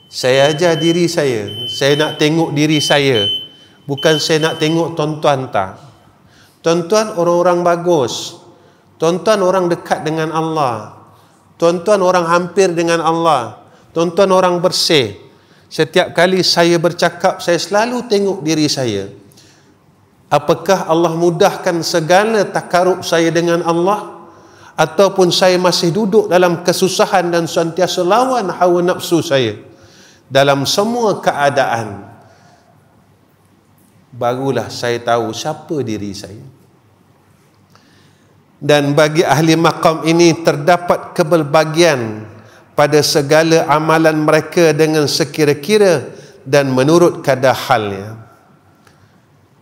Saya ajar diri saya nak tengok diri saya, bukan saya nak tengok tuan-tuan tak. Tuan-tuan orang-orang bagus, tuan-tuan orang dekat dengan Allah, tuan-tuan orang hampir dengan Allah, tuan-tuan orang bersih. Setiap kali saya bercakap, saya selalu tengok diri saya. Apakah Allah mudahkan segala takarub saya dengan Allah, ataupun saya masih duduk dalam kesusahan dan sentiasa lawan hawa nafsu saya? Dalam semua keadaan, barulah saya tahu siapa diri saya. Dan bagi ahli maqam ini terdapat kebelbagian pada segala amalan mereka dengan sekira-kira dan menurut kadar halnya.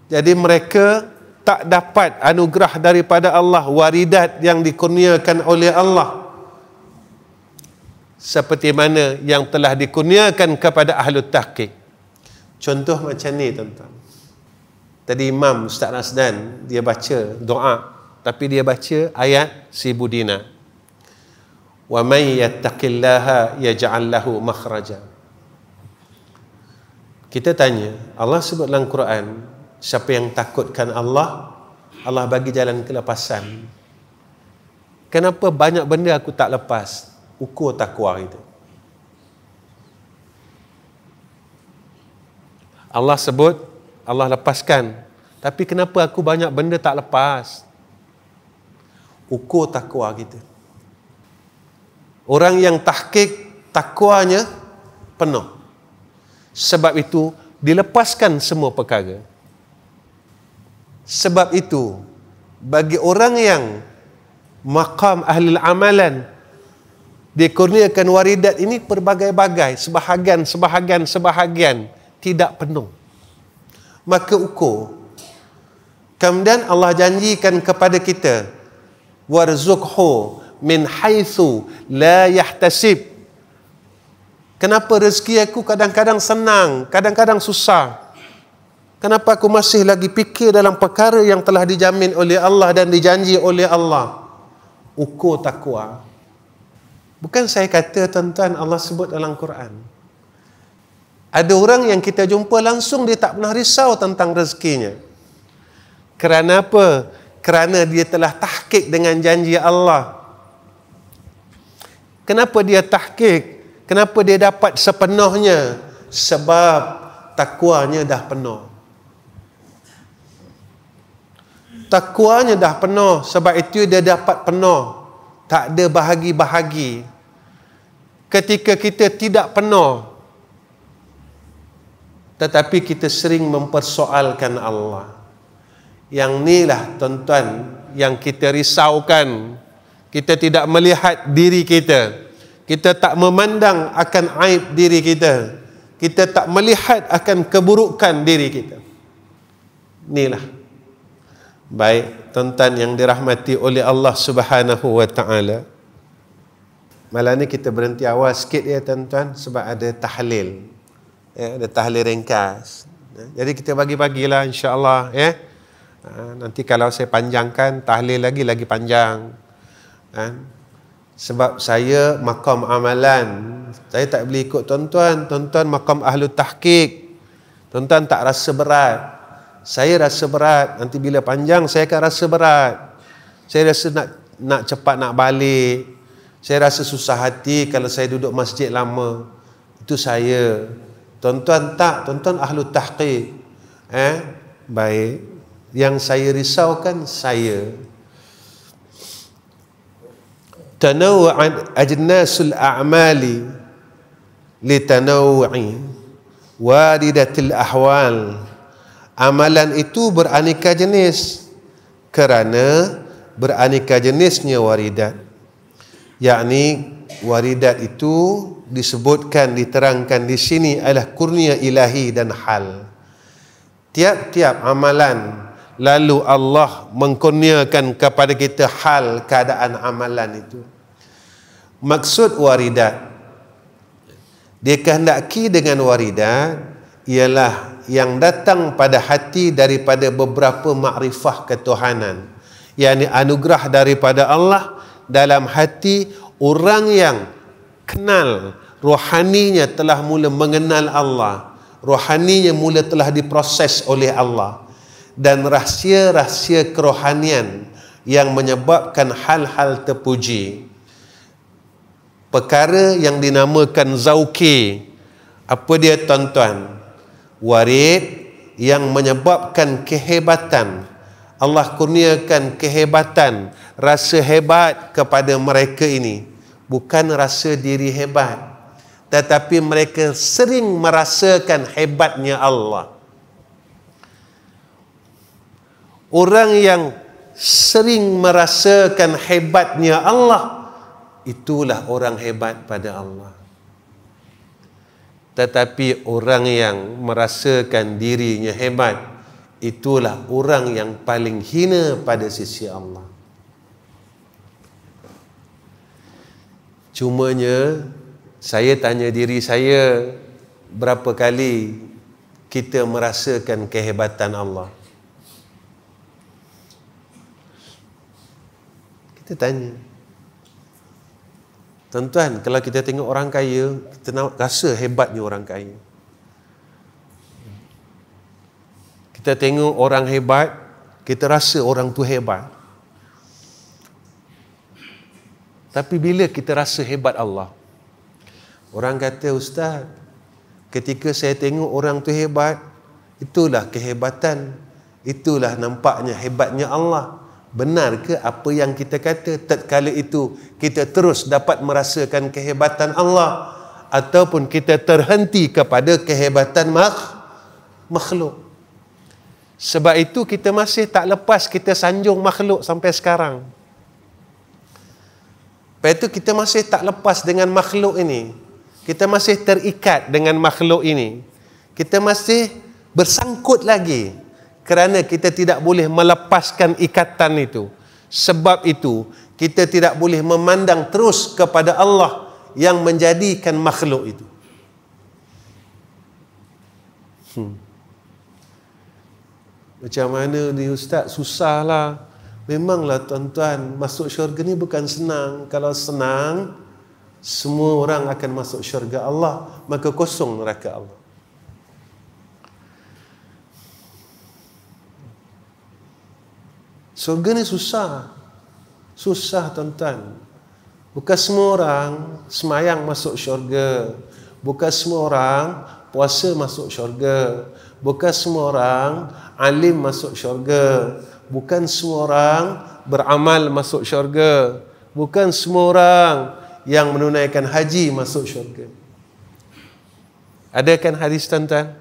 Jadi mereka tak dapat anugerah daripada Allah, waridat yang dikurniakan oleh Allah, seperti mana yang telah dikurniakan kepada ahli tahqiq. Contoh macam ni tuan-tuan. Tadi Imam Ustaz Rasdan, dia baca doa, tapi dia baca ayat si Budina. Wa may yattaqillaha yaj'al lahu makhraja. Kita tanya, Allah sebut dalam Quran, siapa yang takutkan Allah, Allah bagi jalan kelepasan. Kenapa banyak benda aku tak lepas? Ukur takwa itu. Allah sebut, Allah lepaskan. Tapi kenapa aku banyak benda tak lepas? Ukur takwa kita. Orang yang tahqiq, takwanya penuh. Sebab itu, dilepaskan semua perkara. Sebab itu, bagi orang yang maqam ahli amalan, dikurniakan waridat ini berbagai-bagai, sebahagian tidak penuh. Maka ukur. Kemudian Allah janjikan kepada kita, warzuqhu min haitsu la yahtasib. Kenapa rezeki aku kadang-kadang senang, kadang-kadang susah? Kenapa aku masih lagi fikir dalam perkara yang telah dijamin oleh Allah dan dijanji oleh Allah? Ukur takwa. Bukan saya kata tuan-tuan, Allah sebut dalam Quran. Ada orang yang kita jumpa langsung, dia tak pernah risau tentang rezekinya. Kerana apa? Kerana dia telah tahqiq dengan janji Allah. Kenapa dia tahqiq? Kenapa dia dapat sepenuhnya? Sebab takwanya dah penuh. Takwanya dah penuh, sebab itu dia dapat penuh. Tak ada bahagi-bahagi. Ketika kita tidak penuh, tetapi kita sering mempersoalkan Allah. Yang inilah tuan-tuan yang kita risaukan. Kita tidak melihat diri kita. Kita tak memandang akan aib diri kita. Kita tak melihat akan keburukan diri kita. Inilah. Baik, tuan-tuan yang dirahmati oleh Allah Subhanahu wa taala. Malam ni kita berhenti awal sikit ya tuan-tuan, sebab ada tahlil. Ya, ada tahlil ringkas. Jadi kita bagi-bagilah insya-Allah ya. Nanti kalau saya panjangkan tahlil lagi panjang. Sebab saya maqam amalan, saya tak boleh ikut tuan-tuan. Tuan-tuan maqam ahlu tahqiq, tuan-tuan tak rasa berat, saya rasa berat. Nanti bila panjang saya akan rasa berat. Saya rasa nak cepat nak balik. Saya rasa susah hati kalau saya duduk masjid lama. Itu saya. Tuan-tuan tak, tuan-tuan ahlu tahqiq. Baik. Yang saya risaukan saya. Tanawu'an ajnasul a'mali litanawu'i waridatil ahwal. Amalan itu beraneka jenis kerana beraneka jenisnya waridat. Yakni waridat itu disebutkan, diterangkan di sini adalah kurnia ilahi dan hal. Tiap-tiap amalan lalu Allah mengkurniakan kepada kita hal keadaan amalan itu. Maksud waridat, dikehendaki dengan waridat ialah yang datang pada hati daripada beberapa makrifah ketuhanan, yakni anugerah daripada Allah dalam hati orang yang kenal rohaninya telah mula mengenal Allah, rohaninya mula telah diproses oleh Allah, dan rahsia-rahsia kerohanian yang menyebabkan hal-hal terpuji. Perkara yang dinamakan zauki. Apa dia tuan-tuan? Warid yang menyebabkan kehebatan. Allah kurniakan kehebatan, rasa hebat kepada mereka ini. Bukan rasa diri hebat, tetapi mereka sering merasakan hebatnya Allah. Orang yang sering merasakan hebatnya Allah, itulah orang hebat pada Allah. Tetapi orang yang merasakan dirinya hebat, itulah orang yang paling hina pada sisi Allah. Cumanya saya tanya diri saya, berapa kali kita merasakan kehebatan Allah? Kita tanya. Tuan-tuan, kalau kita tengok orang kaya, kita nak rasa hebatnya orang kaya. Kita tengok orang hebat, kita rasa orang tu hebat. Tapi bila kita rasa hebat Allah, orang kata, Ustaz, ketika saya tengok orang tu hebat, itulah kehebatan, itulah nampaknya hebatnya Allah. Benar ke apa yang kita kata? Tatkala itu kita terus dapat merasakan kehebatan Allah, ataupun kita terhenti kepada kehebatan makhluk. Sebab itu kita masih tak lepas kita sanjung makhluk sampai sekarang. Lepas itu kita masih tak lepas dengan makhluk ini. Kita masih terikat dengan makhluk ini. Kita masih bersangkut lagi. Kerana kita tidak boleh melepaskan ikatan itu. Sebab itu, kita tidak boleh memandang terus kepada Allah yang menjadikan makhluk itu. Macam mana ni Ustaz? Susahlah. Memanglah tuan-tuan, masuk syurga ni bukan senang. Kalau senang, semua orang akan masuk syurga Allah, maka kosong neraka Allah. Surga ni susah. Susah tuan-tuan. Bukan semua orang semayang masuk syurga. Bukan semua orang puasa masuk syurga. Bukan semua orang alim masuk syurga. Bukan semua orang beramal masuk syurga. Bukan semua orang yang menunaikan haji masuk syurga. Ada kan hadis tuan-tuan?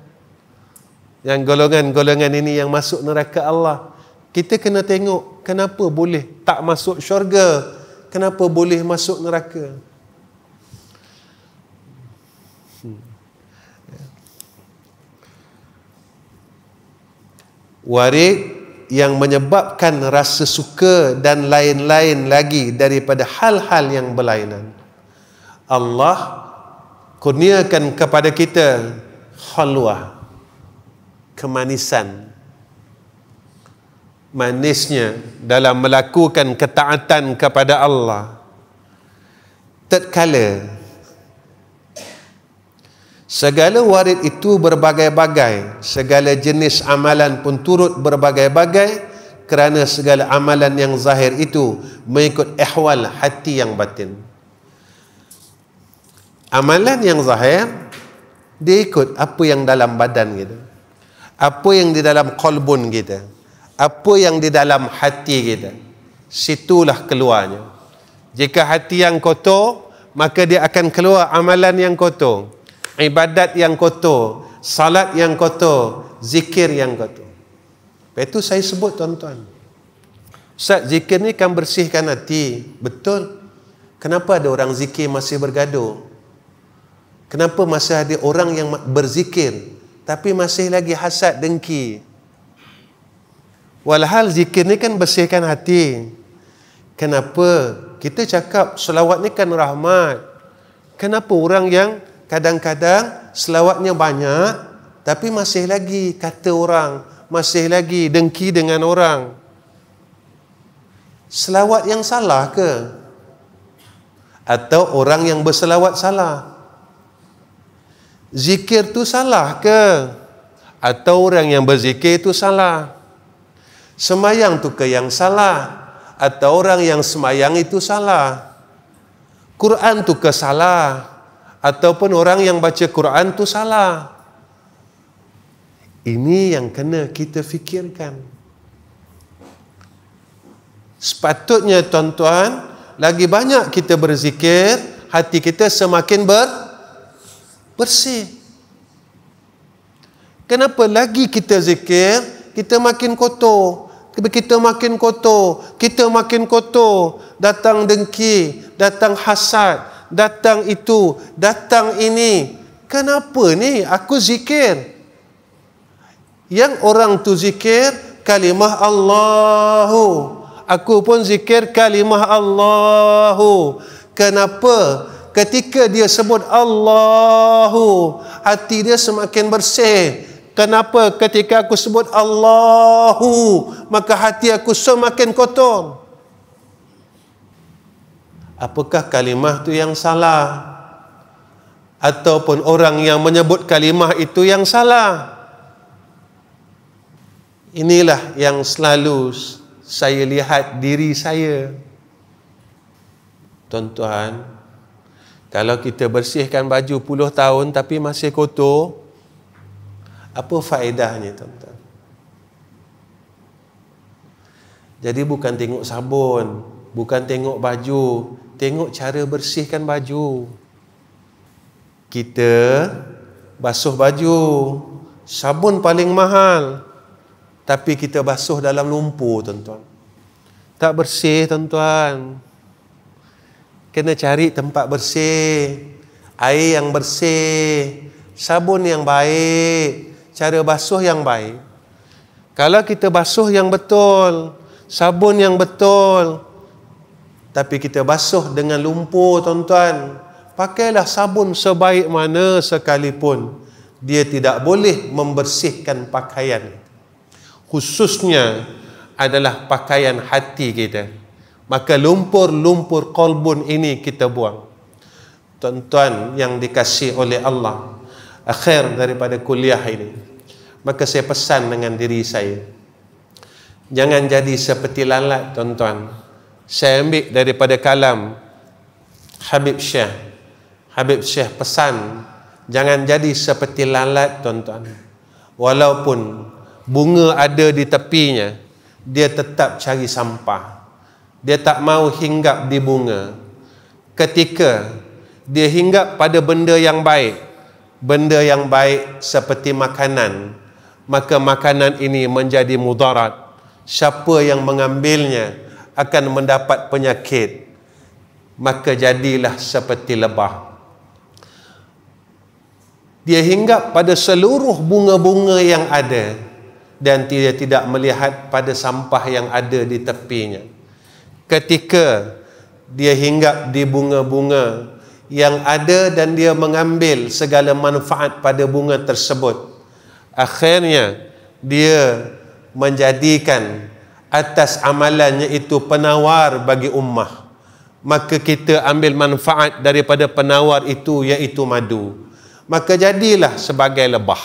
Yang golongan-golongan ini yang masuk neraka Allah, Kita kena tengok kenapa boleh tak masuk syurga, kenapa boleh masuk neraka. Warid yang menyebabkan rasa suka dan lain-lain lagi daripada hal-hal yang berlainan. Allah kurniakan kepada kita khalwah, kemanisan. Manisnya dalam melakukan ketaatan kepada Allah. Tatkala segala warid itu berbagai-bagai, segala jenis amalan pun turut berbagai-bagai, kerana segala amalan yang zahir itu mengikut ihwal hati yang batin. Amalan yang zahir, dia ikut apa yang dalam badan kita, apa yang di dalam qalbun kita, apa yang di dalam hati kita. Situlah keluarnya. Jika hati yang kotor, maka dia akan keluar amalan yang kotor, ibadat yang kotor, salat yang kotor, zikir yang kotor. Itu saya sebut tuan-tuan, Ustaz, zikir ni kan bersihkan hati. Betul. Kenapa ada orang zikir masih bergaduh? Kenapa masih ada orang yang berzikir tapi masih lagi hasad, dengki? Walhal zikir ni kan bersihkan hati. Kenapa kita cakap selawat ni kan rahmat? Kenapa orang yang kadang-kadang selawatnya banyak tapi masih lagi kata orang, masih lagi dengki dengan orang? Selawat yang salah ke? Atau orang yang berselawat salah? Zikir tu salah ke? Atau orang yang berzikir tu salah? Semayang tu ke yang salah? Atau orang yang semayang itu salah? Quran tu ke salah? Ataupun orang yang baca Quran tu salah? Ini yang kena kita fikirkan. Sepatutnya tuan-tuan, lagi banyak kita berzikir, hati kita semakin bersih. Kenapa lagi kita zikir, kita makin kotor, kita makin kotor, kita makin kotor. Datang dengki, datang hasad, datang itu, datang ini. Kenapa ni aku zikir? Yang orang tu zikir kalimah Allahu, aku pun zikir kalimah Allahu. Kenapa? Ketika dia sebut Allahu, hati dia semakin bersih. Kenapa? Ketika aku sebut Allahu, maka hati aku semakin kotor. Apakah kalimah itu yang salah? Ataupun orang yang menyebut kalimah itu yang salah? Inilah yang selalu saya lihat diri saya. Tuan-tuan, kalau kita bersihkan baju puluh tahun tapi masih kotor, apa faedahnya, tuan-tuan? Jadi bukan tengok sabun, bukan tengok baju, tengok cara bersihkan baju. Kita basuh baju, sabun paling mahal, tapi kita basuh dalam lumpur, tuan-tuan. Tak bersih, tuan-tuan. Kena cari tempat bersih, air yang bersih, sabun yang baik, cara basuh yang baik. Kalau kita basuh yang betul, sabun yang betul, tapi kita basuh dengan lumpur, tuan-tuan, pakailah sabun sebaik mana sekalipun, dia tidak boleh membersihkan pakaian. Khususnya adalah pakaian hati kita. Maka lumpur-lumpur qalbun ini kita buang. Tuan-tuan yang dikasihi oleh Allah, akhir daripada kuliah ini, maka saya pesan dengan diri saya, jangan jadi seperti lalat, tuan-tuan. Saya ambil daripada kalam Habib Syekh pesan, jangan jadi seperti lalat, tuan-tuan. Walaupun bunga ada di tepinya, dia tetap cari sampah. Dia tak mau hinggap di bunga. Ketika dia hinggap pada benda yang baik seperti makanan, maka makanan ini menjadi mudarat. siapa yang mengambilnya akan mendapat penyakit, maka jadilah seperti lebah. Dia hinggap pada seluruh bunga-bunga yang ada dan dia tidak melihat pada sampah yang ada di tepinya. Ketika dia hinggap di bunga-bunga yang ada dan dia mengambil segala manfaat pada bunga tersebut, akhirnya dia menjadikan atas amalannya itu penawar bagi ummah. Maka kita ambil manfaat daripada penawar itu, iaitu madu. Maka jadilah sebagai lebah.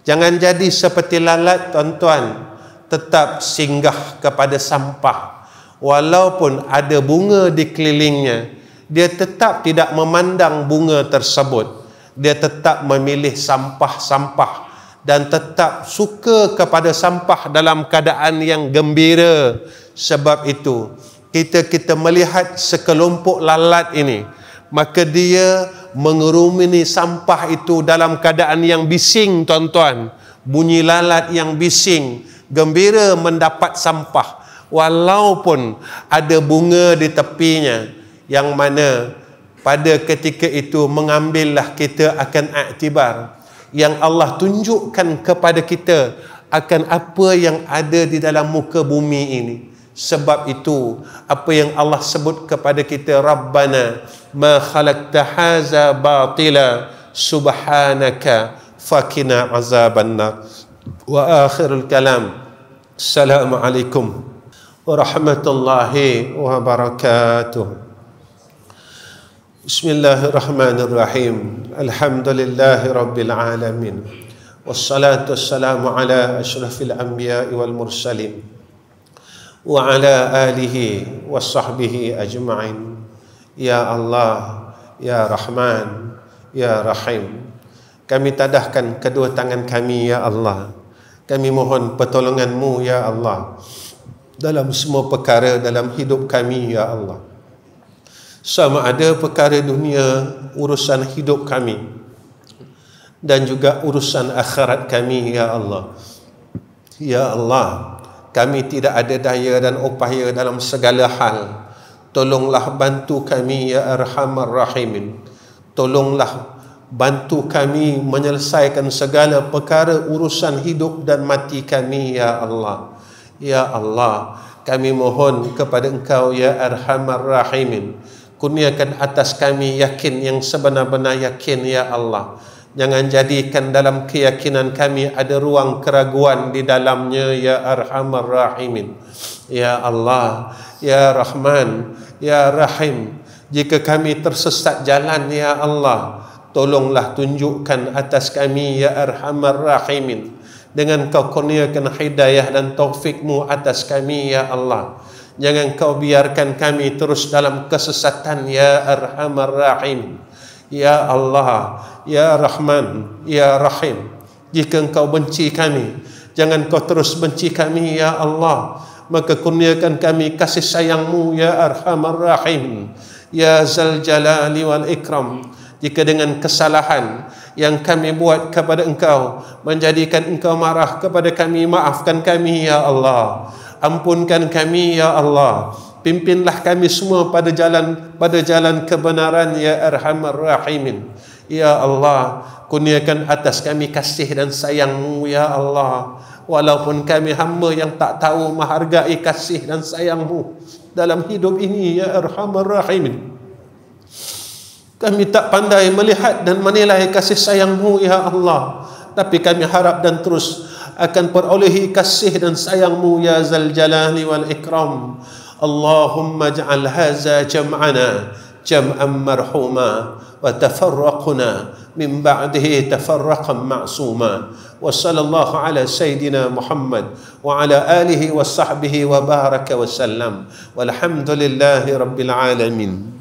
Jangan jadi seperti lalat, tuan-tuan. Tetap singgah kepada sampah. Walaupun ada bunga di kelilingnya, dia tetap tidak memandang bunga tersebut. Dia tetap memilih sampah-sampah dan tetap suka kepada sampah dalam keadaan yang gembira. Sebab itu kita melihat sekelompok lalat ini, maka dia mengerumuni sampah itu dalam keadaan yang bising, tuan-tuan. Bunyi lalat yang bising, gembira mendapat sampah, walaupun ada bunga di tepinya, yang mana pada ketika itu mengambillah kita akan iktibar yang Allah tunjukkan kepada kita akan apa yang ada di dalam muka bumi ini. Sebab itu apa yang Allah sebut kepada kita, Rabbana ma khalaqta haza batila subhanaka fakina azabannar. Wa akhirul kalam, assalamualaikum warahmatullahi wabarakatuh. Bismillahirrahmanirrahim. Alhamdulillahi rabbil alamin. Wassalatu wassalamu ala asyrafil anbiya'i wal mursalin wa ala alihi wa sahbihi ajma'in. Ya Allah, Ya Rahman, Ya Rahim, kami tadahkan kedua tangan kami, Ya Allah. Kami mohon pertolongan-Mu, Ya Allah, dalam semua perkara dalam hidup kami, Ya Allah. Sama ada perkara dunia, urusan hidup kami, dan juga urusan akhirat kami, Ya Allah. Ya Allah, kami tidak ada daya dan upaya dalam segala hal. Tolonglah bantu kami, Ya Arhamar Rahimin. Tolonglah bantu kami menyelesaikan segala perkara urusan hidup dan mati kami, Ya Allah. Ya Allah, kami mohon kepada Engkau, Ya Arhamar Rahimin, kurniakan atas kami yakin yang sebenar-benar yakin, Ya Allah. Jangan jadikan dalam keyakinan kami ada ruang keraguan di dalamnya, Ya Arhamar Rahimin. Ya Allah, Ya Rahman, Ya Rahim, jika kami tersesat jalan, Ya Allah, tolonglah tunjukkan atas kami, Ya Arhamar Rahimin, dengan Kau kurniakan hidayah dan taufik-Mu atas kami, Ya Allah. Jangan Kau biarkan kami terus dalam kesesatan, Ya Arhamar Rahim. Ya Allah, Ya Rahman, Ya Rahim, jika Engkau benci kami, jangan Kau terus benci kami, Ya Allah. Maka kurniakan kami kasih sayang-Mu, Ya Arhamar Rahim, Ya Zal Jalali wal Ikram. Jika dengan kesalahan yang kami buat kepada Engkau menjadikan Engkau marah kepada kami, maafkan kami, Ya Allah. Ampunkan kami, Ya Allah. Pimpinlah kami semua pada jalan kebenaran, Ya Arhamar Rahimin. Ya Allah, kurniakan atas kami kasih dan sayang-Mu, Ya Allah. Walaupun kami hamba yang tak tahu menghargai kasih dan sayang-Mu dalam hidup ini, Ya Arhamar Rahimin. Kami tak pandai melihat dan menilai kasih sayang-Mu, Ya Allah. Tapi kami harap dan terus akan perolehi kasih dan sayang-Mu, Ya Zal Jalali wal Ikram. Allahumma ja'al haza jam'ana jam'an marhuma wa tafarraqna min ba'dihi tafarraqan ma'suma. Wa sallallahu ala Sayyidina Muhammad wa ala alihi wa sahbihi wa baraka wa sallam. Walhamdulillahi rabbil alamin.